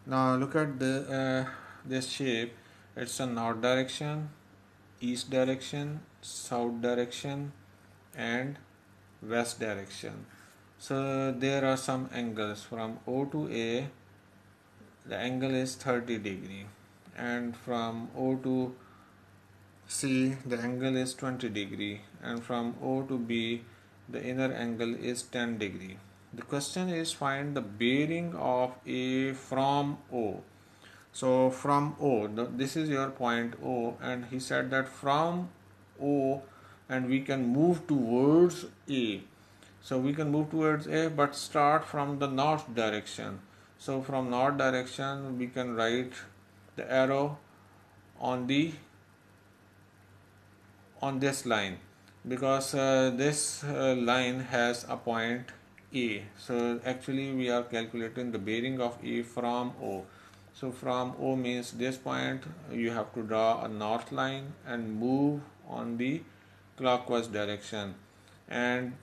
Now look at this shape. It's a north direction, east direction, south direction, and west direction. So there are some angles from O to A. The angle is 30 degree, and from O to C the angle is 20 degree, and from O to B the inner angle is 10 degree. The question is find the bearing of A from O. So from O, this is your point O, and he said that from O and we can move towards A. So we can move towards A but start from the north direction. So from north direction we can write the arrow on the on this line, because this line has a point A. So actually we are calculating the bearing of A from O. So from O means this point, you have to draw a north line and move on the clockwise direction and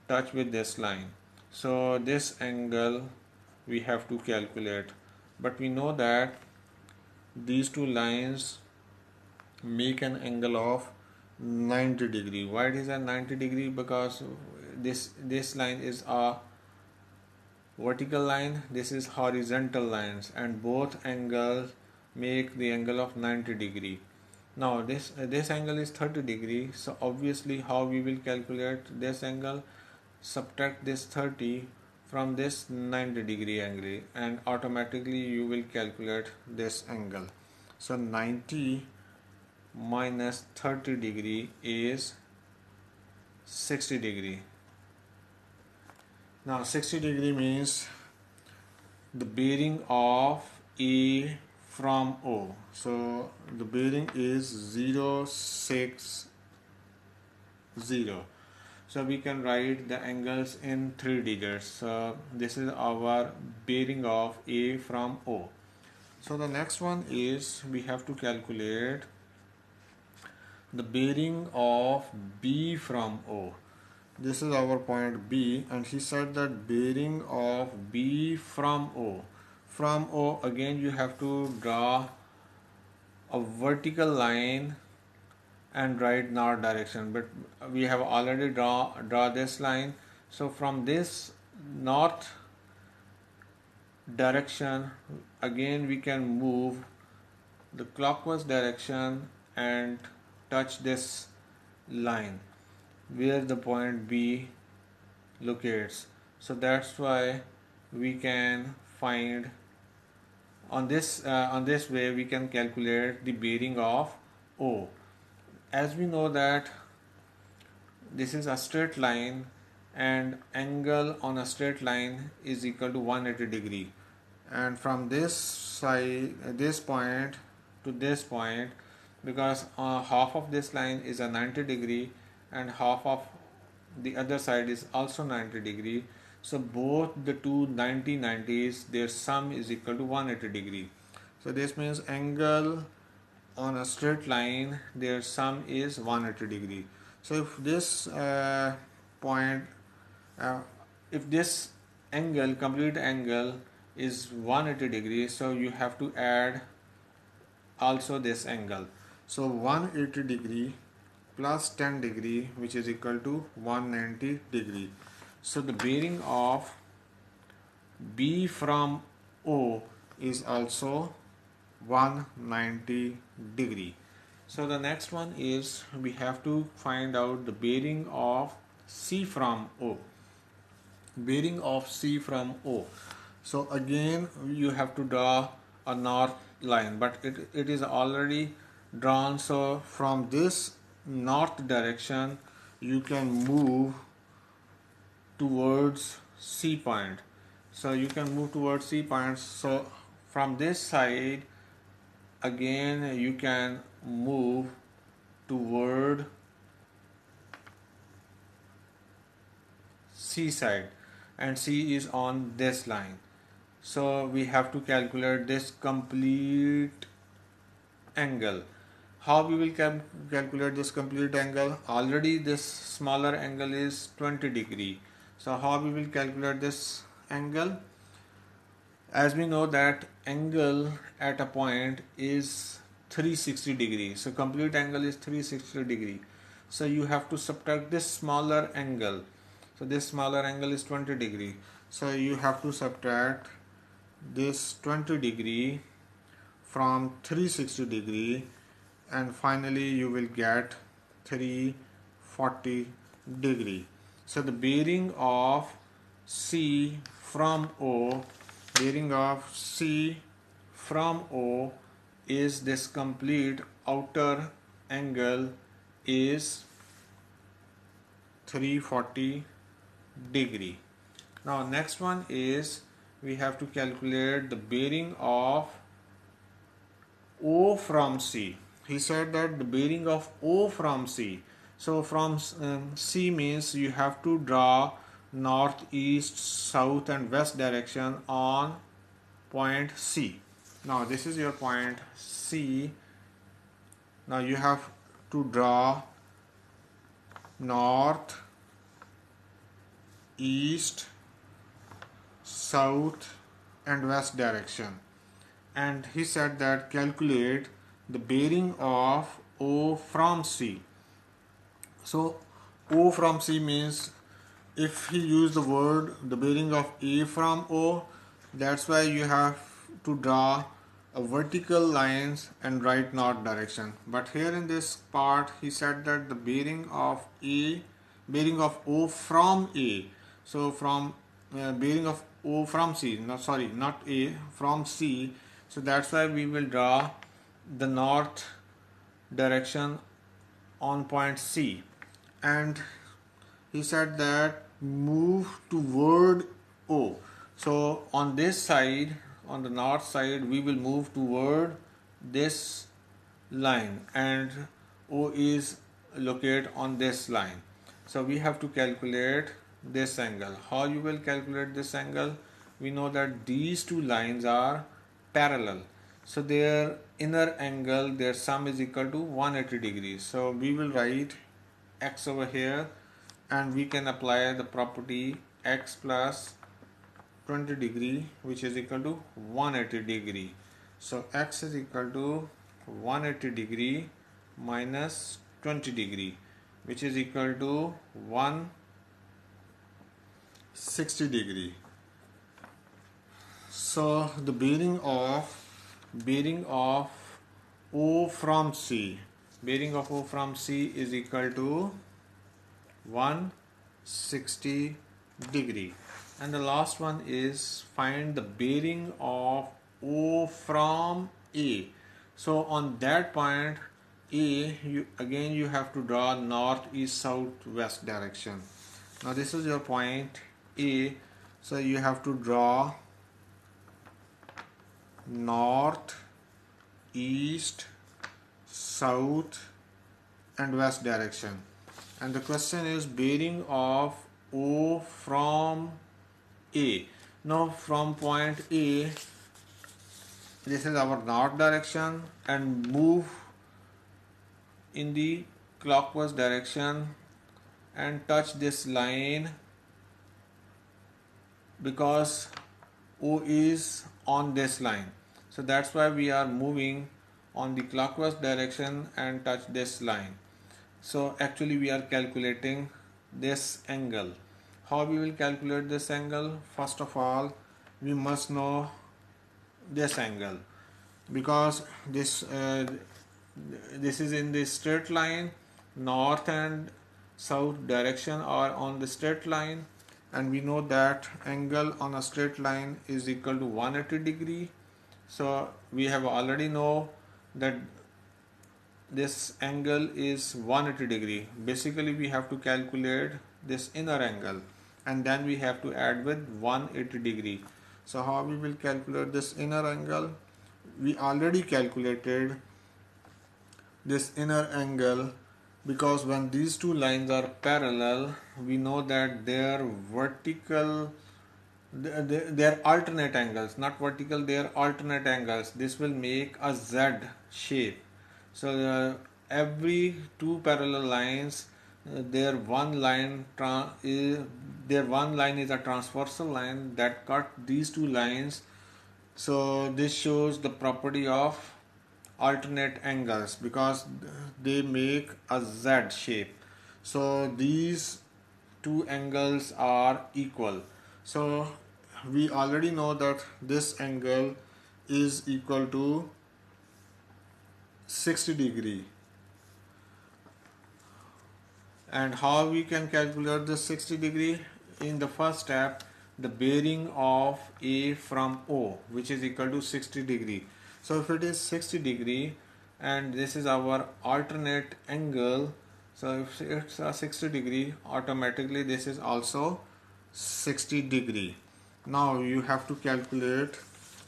touch with this line. So this angle we have to calculate, but we know that these two lines make an angle of 90 degree. Why it is a 90 degree? Because this line is a vertical line, this is horizontal lines, and both angles make the angle of 90 degree. Now this angle is 30 degree, so obviously how we will calculate this angle? Subtract this 30 from this 90 degree angle and automatically you will calculate this angle. So 90 minus 30 degree is 60 degree. Now 60 degree means the bearing of A from O. So the bearing is 0, 6, 0. So we can write the angles in 3 digits. So this is our bearing of A from O. So the next one is we have to calculate the bearing of B from O. This is our point B, and he said that bearing of B from O. From O, again you have to draw a vertical line and write north direction, but we have already draw this line. So from this north direction again we can move the clockwise direction and touch this line where the point B locates. So that's why we can find on this way we can calculate the bearing of O. As we know that this is a straight line and angle on a straight line is equal to 180 degree, and from this side, this point to this point, because half of this line is a 90 degree and half of the other side is also 90 degree, so both the two 90s their sum is equal to 180 degree. So this means angle on a straight line their sum is 180 degree. So if this point if this angle, complete angle is 180 degrees, so you have to add also this angle. So 180 degree plus 10 degree, which is equal to 190 degree. So the bearing of B from O is also 190 degree. So the next one is we have to find out the bearing of C from O. Bearing of C from O. So again you have to draw a north line, but it is already drawn. So from this north direction you can move towards C point. So you can move towards C point. So from this side again you can move toward C side, and C is on this line. So we have to calculate this complete angle. How we will calculate this complete angle? Already this smaller angle is 20 degree. So how we will calculate this angle? As we know that angle at a point is 360 degrees. So complete angle is 360 degree. So you have to subtract this smaller angle. So this smaller angle is 20 degree. So you have to subtract this 20 degree from 360 degree, and finally you will get 340 degree. So the bearing of C from O, bearing of C from O is this complete outer angle is 340 degree. Now next one is we have to calculate the bearing of O from C. He said that the bearing of O from C. So from C means you have to draw north, east, south and west direction on point C. Now this is your point C. Now you have to draw north, east, south and west direction. And he said that calculate the bearing of O from C. So O from C means if he used the word the bearing of A from O, that's why you have to draw a vertical lines and write north direction. But here in this part he said that the bearing of O from A. So from bearing of O from C, not A, from C. So that's why we will draw the north direction on point C. And he said that move toward O. So on this side, on the north side, we will move toward this line, and O is located on this line. So we have to calculate this angle. How you will calculate this angle? We know that these two lines are parallel. So their inner angle, their sum is equal to 180 degrees. So we will write x over here, and we can apply the property x plus 20 degree, which is equal to 180 degree. So x is equal to 180 degree minus 20 degree, which is equal to 160 degree. So the bearing of O from C, bearing of O from C is equal to 160 degree. And the last one is find the bearing of O from A. So on that point A, you have to draw north, east, south, west direction. Now this is your point A. So you have to draw north, east, south and west direction. And the question is bearing of O from A. Now from point A, this is our north direction, and move in the clockwise direction and touch this line, because O is on this line. So that's why we are moving on the clockwise direction and touch this line. So actually we are calculating this angle. How we will calculate this angle? First of all, we must know this angle, because this is in the straight line. North and south direction are on the straight line, and we know that angle on a straight line is equal to 180 degree. So we have already know that this angle is 180 degree. Basically we have to calculate this inner angle, and then we have to add with 180 degree. So how we will calculate this inner angle? We already calculated this inner angle, because when these two lines are parallel, we know that their vertical, their alternate angles, not vertical, their alternate angles, this will make a Z shape. So every two parallel lines, their one line is a transversal line that cut these two lines So this shows the property of alternate angles because they make a Z shape. So these two angles are equal. So we already know that this angle is equal to 60 degree. And how we can calculate the 60 degree? In the first step, the bearing of A from O, which is equal to 60 degree. So if it is 60 degree and this is our alternate angle, so if it's a 60 degree, automatically this is also 60 degree. Now you have to calculate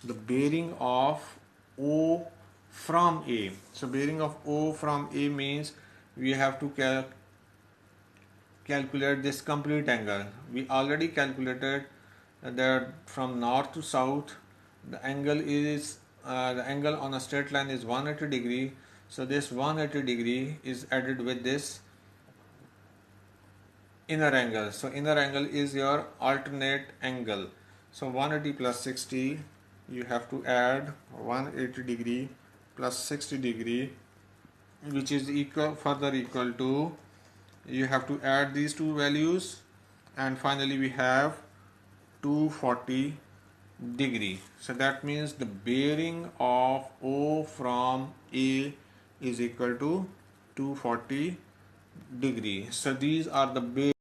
the bearing of O from A. So bearing of O from A means we have to calculate this complete angle. We already calculated that from north to south the angle on a straight line is 180 degree. So this 180 degree is added with this inner angle. So inner angle is your alternate angle. So 180 plus 60, you have to add 180 degree plus 60 degree, which is further equal to, you have to add these two values, and finally we have 240 degree. So that means the bearing of O from A is equal to 240 degree. So these are the